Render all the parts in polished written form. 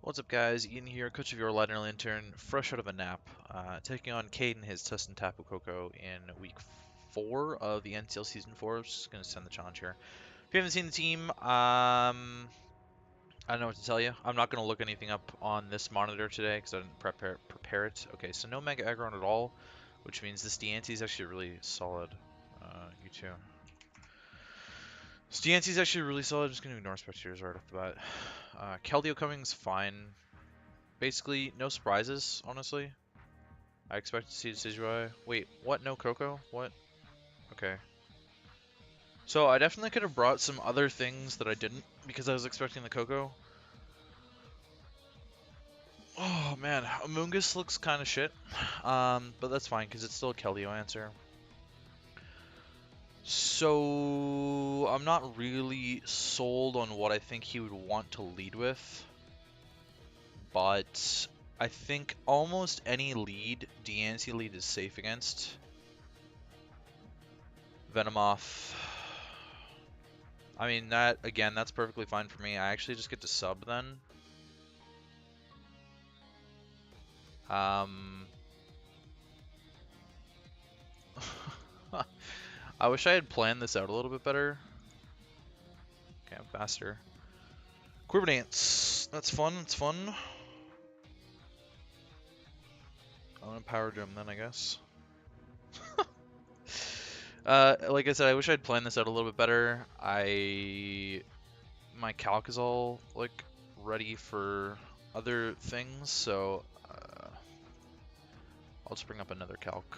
What's up, guys? Ian here, coach of your Ladner Lanturn, fresh out of a nap, taking on Kade and his Tustin Tapu Koko in week 4 of the NCL Season 4. Just going to send the challenge here. If you haven't seen the team, I don't know what to tell you. I'm not going to look anything up on this monitor today because I didn't prepare it. Okay, so no Mega Aggron at all, which means this DNC is actually really solid. You too. So DNC is actually really solid. Just going to ignore Spectators right off the bat. Keldeo Cummings fine. Basically, no surprises, honestly. I expect to see Decidueye. Wait, what? No Koko? What? Okay. So I definitely could have brought some other things that I didn't because I was expecting the Koko. Oh man, Amoonguss looks kind of shit. But that's fine because it's still a Keldeo answer. So I'm not really sold on what I think he would want to lead with. But I think almost any lead, DNC lead is safe against. Venomoth. I mean, that, again, that's perfectly fine for me. I actually just get to sub then. I wish I had planned this out a little bit better. Okay, I'm faster. Quiver Dance. That's fun, it's fun. I'm gonna Power Gem then, I guess. Like I said, I wish I'd planned this out a little bit better. My calc is all, like, ready for other things, so I'll just bring up another calc.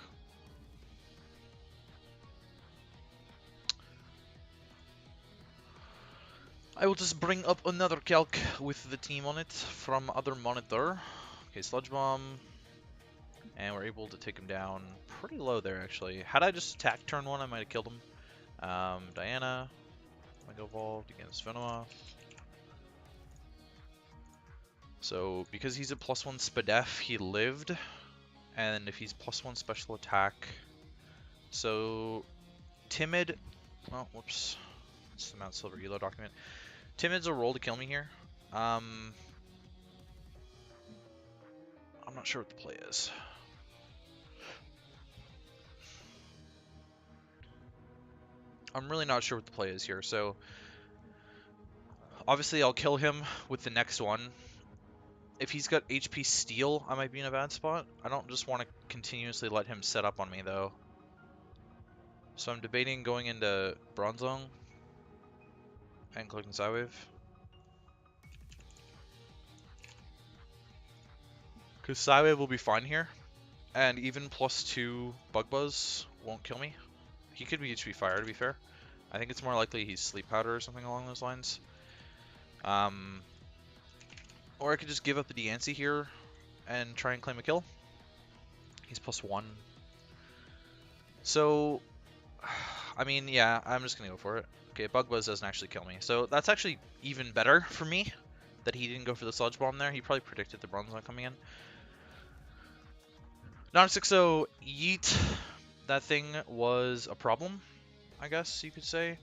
I will just bring up another calc with the team on it from other monitor. Okay, Sludge Bomb. And we're able to take him down pretty low there, actually. Had I just attacked turn 1, I might have killed him. Diana. Mega Evolved against Venomoth. So, because he's a +1 Spadef, he lived. And if he's +1 special attack. So, Timid. Oh, whoops. It's the Mount Silver Elo document. Timid's a roll to kill me here. I'm not sure what the play is. I'm really not sure what the play is here, so obviously I'll kill him with the next one. If he's got HP Steel, I might be in a bad spot. I don't just want to continuously let him set up on me, though. So I'm debating going into Bronzong and clicking Psywave. Because Psywave will be fine here. And even +2 Bug Buzz won't kill me. He could be HP Fire, to be fair. I think it's more likely he's Sleep Powder or something along those lines. Or I could just give up the Diancie here and try and claim a kill. He's +1. So, I mean, yeah, I'm just going to go for it. Okay, Bug Buzz doesn't actually kill me. So that's actually even better for me that he didn't go for the Sludge Bomb there. He probably predicted the Bronzong coming in. Not a 6-0 Yeet. That thing was a problem, I guess you could say.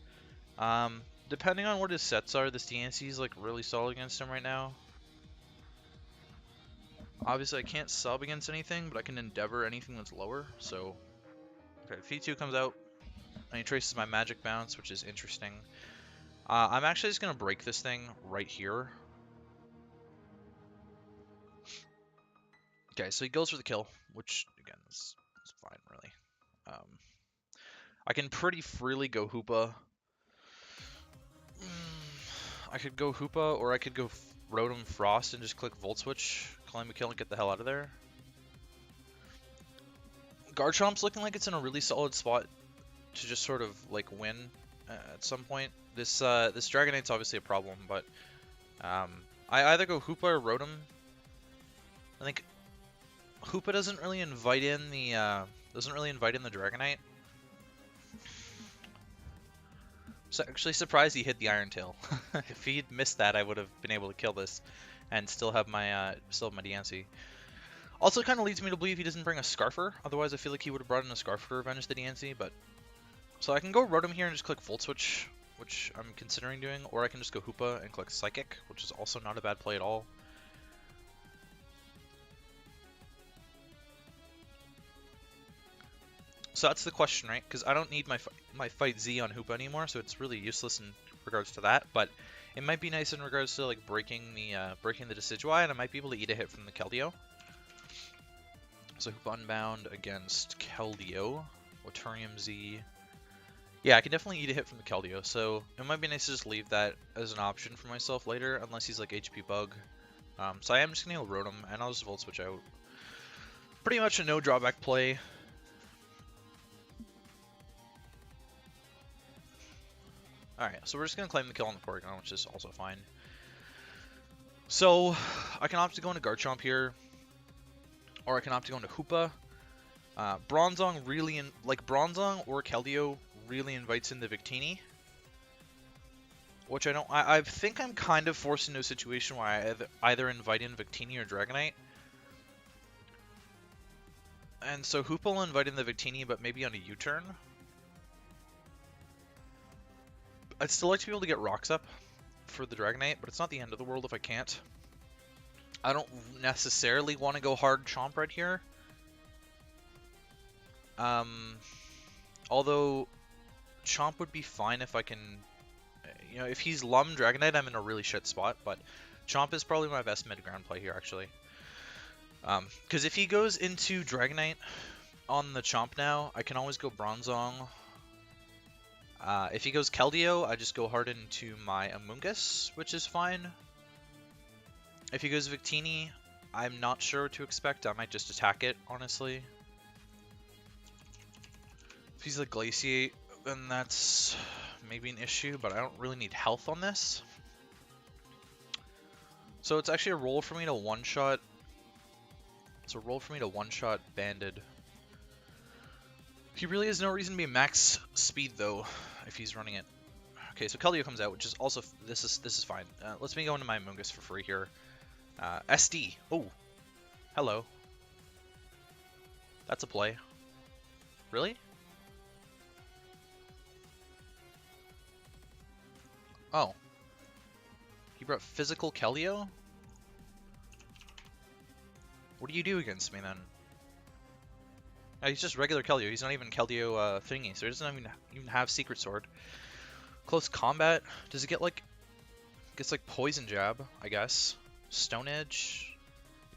Depending on what his sets are, this DNC is like really solid against him right now. Obviously, I can't sub against anything, but I can endeavor anything that's lower. So, okay, F2 comes out, and he traces my Magic Bounce, which is interesting. I'm actually just gonna break this thing right here. Okay, so he goes for the kill, which again is fine, really. I can pretty freely go Hoopa. I could go Hoopa, or I could go Rotom-Frost and just click Volt Switch, claim a kill, and get the hell out of there. Garchomp's looking like it's in a really solid spot to just sort of like win at some point. This Dragonite's obviously a problem, but I either go Hoopa or Rotom. I think Hoopa doesn't really invite in the Dragonite. So actually surprised he hit the Iron Tail. If he'd missed that, I would have been able to kill this and still have my Diancie. Also kind of leads me to believe he doesn't bring a Scarfer. Otherwise, I feel like he would have brought in a Scarfer to revenge the Diancie. But so I can go Rotom here and just click Volt Switch, which I'm considering doing, or I can just go Hoopa and click Psychic, which is also not a bad play at all. So that's the question, right? Because I don't need my fight Z on Hoopa anymore, so it's really useless in regards to that. But it might be nice in regards to like breaking the Decidueye, and I might be able to eat a hit from the Keldeo. So Hoopa-Unbound against Keldeo, Waterium Z. Yeah, I can definitely eat a hit from the Keldeo, so it might be nice to just leave that as an option for myself later, unless he's like HP Bug. So I am just gonna go Rotom, and I'll just Volt Switch out. Pretty much a no drawback play. Alright, so we're just going to claim the kill on the Porygon, which is also fine. So, I can opt to go into Garchomp here, or I can opt to go into Hoopa. Bronzong really, Bronzong or Keldeo really invites in the Victini. Which I think I'm kind of forced into a situation where I either invite in Victini or Dragonite. And so Hoopa will invite in the Victini, but maybe on a U-turn. I'd still like to be able to get rocks up for the Dragonite, but it's not the end of the world if I can't. I don't necessarily want to go hard Chomp right here. Although Chomp would be fine if I can, you know, if he's Lum Dragonite, I'm in a really shit spot, but Chomp is probably my best mid-ground play here, actually. Because if he goes into Dragonite on the Chomp now, I can always go Bronzong. If he goes Keldeo, I just go hard into my Amoonguss, which is fine. If he goes Victini, I'm not sure what to expect. I might just attack it, honestly. If he's a Glaciate, then that's maybe an issue, but I don't really need health on this. So it's actually a roll for me to one-shot. It's a roll for me to one-shot Banded. He really has no reason to be max speed though, if he's running it. Okay, so Keldeo comes out, which is also this is fine. Let's me go into my Amoonguss for free here. SD. Oh, hello. That's a play. Really? Oh. He brought physical Keldeo? What do you do against me then? He's just regular Keldeo. He's not even Keldeo thingy, so he doesn't even have Secret Sword. Close combat. Does it get like? Gets like Poison Jab, I guess. Stone Edge.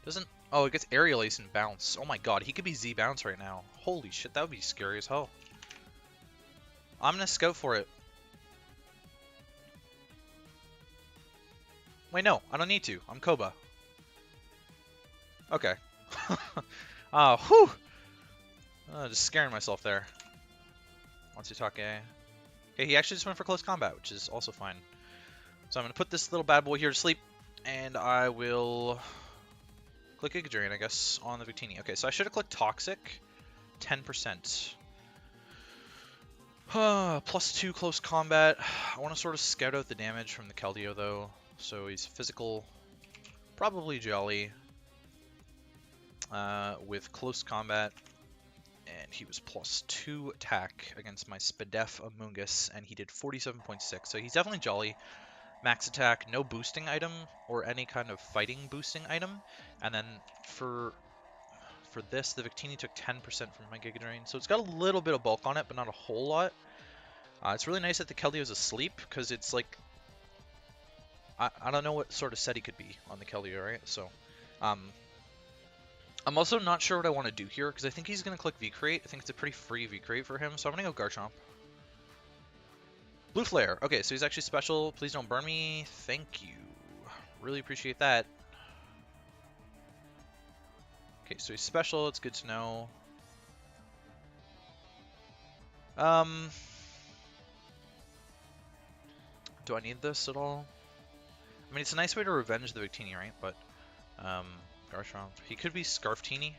Doesn't. Oh, it gets Aerial Ace and Bounce. Oh my God, he could be Z Bounce right now. Holy shit, that would be scary as hell. I'm gonna scout for it. Wait, no, I don't need to. I'm Koba. Okay. Whew. Just scaring myself there. Once you talk okay, he actually just went for close combat, which is also fine. So I'm going to put this little bad boy here to sleep, and I will click Giga Drain, I guess, on the Victini. Okay, so I should have clicked Toxic. 10%. +2 close combat. I want to sort of scout out the damage from the Keldeo, though. So he's physical, probably Jolly, with close combat. And he was +2 attack against my Spadef Amoonguss, and he did 47.6. So he's definitely Jolly. Max attack, no boosting item or any kind of fighting boosting item. And then for this, the Victini took 10% from my Giga Drain. So it's got a little bit of bulk on it, but not a whole lot. It's really nice that the Keldeo is asleep, because it's like, I don't know what sort of set he could be on the Keldeo, right? So, I'm also not sure what I want to do here, because I think he's going to click V-Create. I think it's a pretty free V-Create for him, so I'm going to go Garchomp. Blue Flare. Okay, so he's actually special. Please don't burn me. Thank you. Really appreciate that. Okay, so he's special. It's good to know. Do I need this at all? I mean, it's a nice way to revenge the Victini, right? But, Garchomp. He could be Scarftini,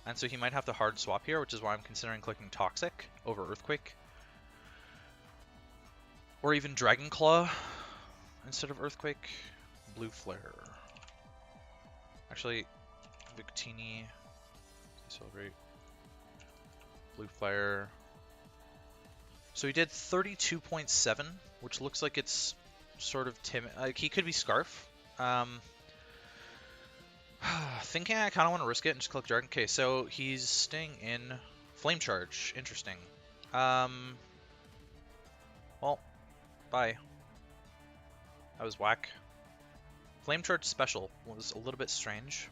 and so he might have to hard swap here, which is why I'm considering clicking Toxic over Earthquake. Or even Dragon Claw instead of Earthquake. Blue Flare. Actually, Victini. Celebrate. Blue Flare. So he did 32.7, which looks like it's sort of timid. Like, he could be Scarf. Thinking I kind of want to risk it and just click Dragon. Okay, so he's staying in Flame Charge. Interesting. Well, bye. That was whack. Flame Charge special was a little bit strange.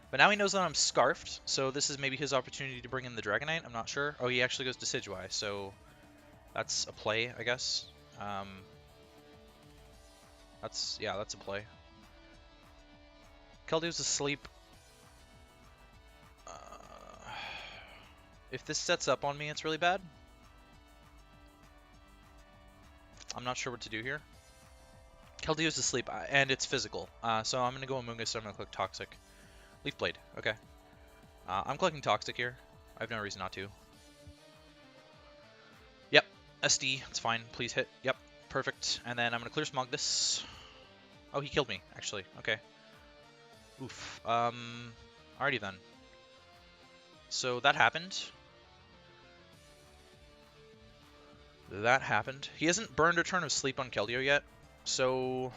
But now he knows that I'm Scarfed, so this is maybe his opportunity to bring in the Dragonite. I'm not sure. Oh, he actually goes Decidueye, so that's a play, I guess. That's a play. Keldeo's asleep. If this sets up on me, it's really bad. I'm not sure what to do here. Keldeo's asleep, and it's physical. So I'm going to go Amoonguss, so I'm going to click Toxic. Leaf Blade, okay. I'm clicking Toxic here. I have no reason not to. Yep, SD, it's fine. Please hit. Yep, perfect. And then I'm going to Clear Smog this. Oh, he killed me, actually. Okay. Oof. Alrighty then. So that happened. That happened. He hasn't burned a turn of sleep on Keldeo yet, so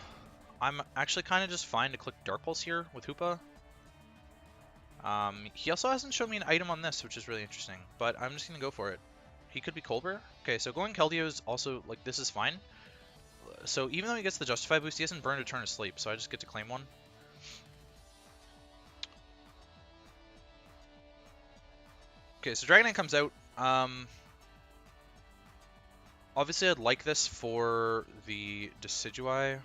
I'm actually kind of just fine to click Dark Pulse here with Hoopa. He also hasn't shown me an item on this, which is really interesting, but I'm just going to go for it. He could be Colbur. Okay, so going Keldeo is also, like, this is fine. So even though he gets the Justify boost, he hasn't burned a turn of sleep, so I just get to claim one. Okay, so Dragonite comes out. Obviously, I'd like this for the Decidueye,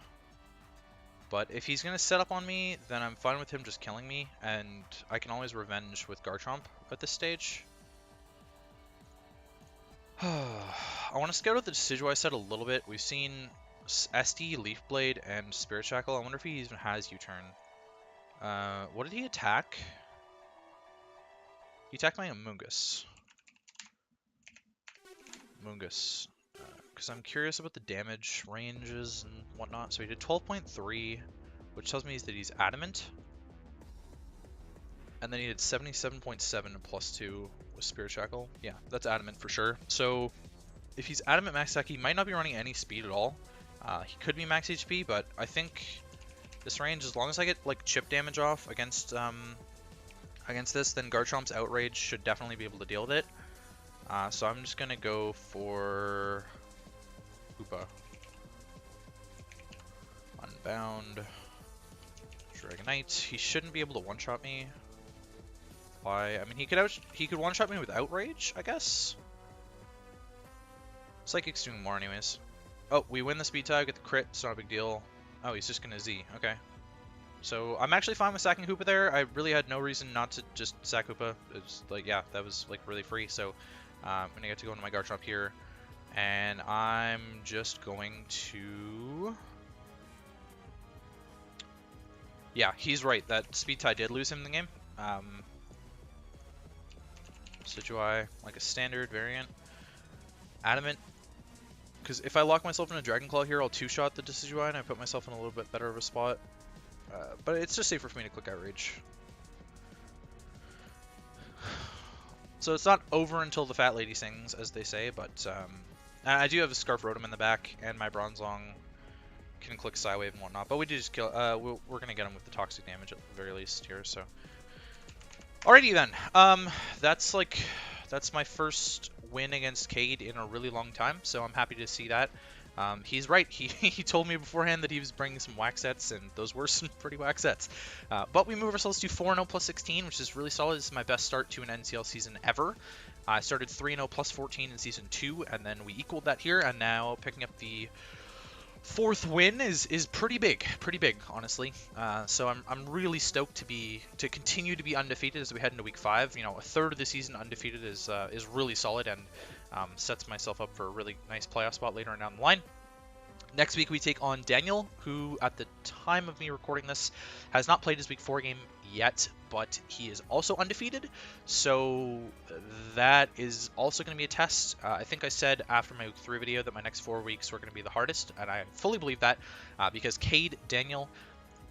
but if he's going to set up on me, then I'm fine with him just killing me, and I can always revenge with Garchomp at this stage. I want to scout out the Decidueye set a little bit. We've seen SD, Leaf Blade, and Spirit Shackle. I wonder if he even has U-turn. What did he attack? He attacked my Amoonguss. Because I'm curious about the damage ranges and whatnot. So he did 12.3, which tells me that he's Adamant. And then he did 77.7 and +2 with Spirit Shackle. Yeah, that's Adamant for sure. So if he's Adamant max attack, he might not be running any speed at all. He could be max HP, but I think this range, as long as I get like chip damage off against this, then Garchomp's Outrage should definitely be able to deal with it. So I'm just gonna go for Hoopa. Unbound. Dragonite. He shouldn't be able to one-shot me. Why? I mean, he could one-shot me with Outrage, I guess. Psychic's doing more anyways. Oh, we win the speed tie, get the crit, it's not a big deal. Oh, he's just gonna Z, okay. So I'm actually fine with sacking Hoopa there. I really had no reason not to just sack Hoopa. It's like, yeah, that was like really free. So I'm gonna get to go into my Garchomp here, and I'm just going to. Yeah, he's right. That speed tie did lose him in the game. Decidueye, like a standard variant. Adamant. Because if I lock myself in a Dragon Claw here, I'll two-shot the Decidueye and I put myself in a little bit better of a spot. But it's just safer for me to click Outrage. So it's not over until the fat lady sings, as they say, but I do have a Scarf Rotom in the back, and my Bronzong can click Psywave and whatnot. But we do just kill. We're going to get him with the toxic damage at the very least here, so. Alrighty then. That's my first win against Kade in a really long time, so I'm happy to see that. He's right. He told me beforehand that he was bringing some whack sets, and those were some pretty whack sets. But we move ourselves to 4-0 plus 16, which is really solid. This is my best start to an NCL season ever. I started 3-0 plus 14 in season 2, and then we equaled that here, and now picking up the 4th win is pretty big, honestly. So I'm really stoked to continue to be undefeated as we head into week 5. You know, a third of the season undefeated is really solid, and sets myself up for a really nice playoff spot later on down the line. Next week we take on Daniel, who at the time of me recording this has not played his week 4 game yet, but he is also undefeated, so that is also going to be a test. I think I said after my week 3 video that my next 4 weeks were going to be the hardest, and I fully believe that because Kade, Daniel,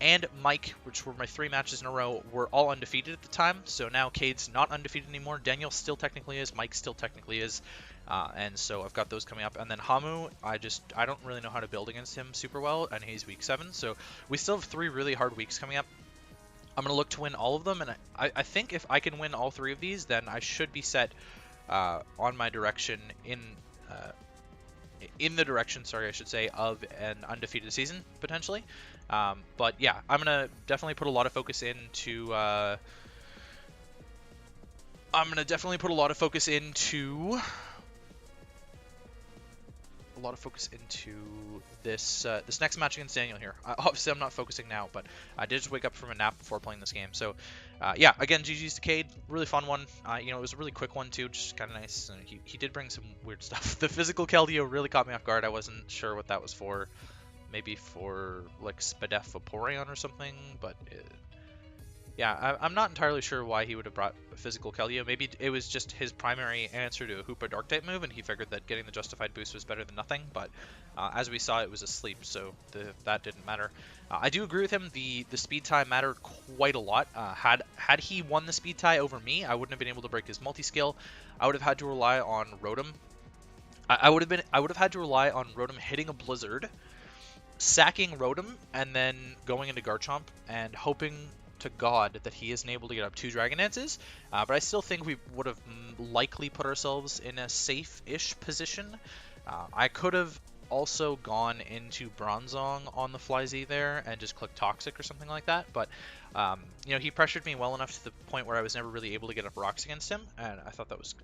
and Mike, which were my 3 matches in a row, were all undefeated at the time. So now Kade's not undefeated anymore. Daniel still technically is. Mike still technically is. And so I've got those coming up. And then Hamu, I don't really know how to build against him super well, and he's week 7. So we still have 3 really hard weeks coming up. I'm going to look to win all of them, and I think if I can win all 3 of these, then I should be set on my direction in the direction, sorry, I should say, of an undefeated season, potentially. But yeah, I'm going to definitely put a lot of focus into... this next match against Daniel here. Obviously, I'm not focusing now, but I did just wake up from a nap before playing this game. So, yeah, again, GG's to Kade. Really fun one. You know, it was a really quick one, too, just kind of nice. He did bring some weird stuff. The physical Keldeo really caught me off guard. I wasn't sure what that was for. Maybe for, like, Spadef Vaporeon or something, but... yeah, I'm not entirely sure why he would have brought a physical Keldeo. Maybe it was just his primary answer to a Hoopa Dark-type move, and he figured that getting the Justified boost was better than nothing, but as we saw, it was asleep, so that didn't matter. I do agree with him, the speed tie mattered quite a lot. Had he won the speed tie over me, I wouldn't have been able to break his multi-skill. I would have had to rely on Rotom. I would have had to rely on Rotom hitting a Blizzard, sacking Rotom, and then going into Garchomp, and hoping to God that he isn't able to get up 2 Dragon Dances, but I still think we would have likely put ourselves in a safe-ish position. I could have also gone into Bronzong on the Fly-Z there and just clicked Toxic or something like that, but you know, he pressured me well enough to the point where I was never really able to get up rocks against him, and I thought that was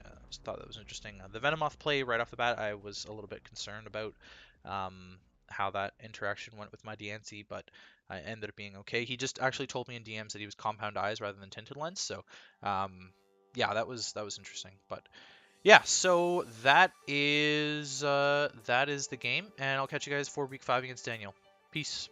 interesting. The Venomoth play right off the bat, I was a little bit concerned about how that interaction went with my Diancie, but I ended up being okay. He just actually told me in DMs that he was Compound Eyes rather than Tinted Lens, so yeah, that was interesting. But yeah, so that is the game, and I'll catch you guys for week 5 against Daniel. Peace.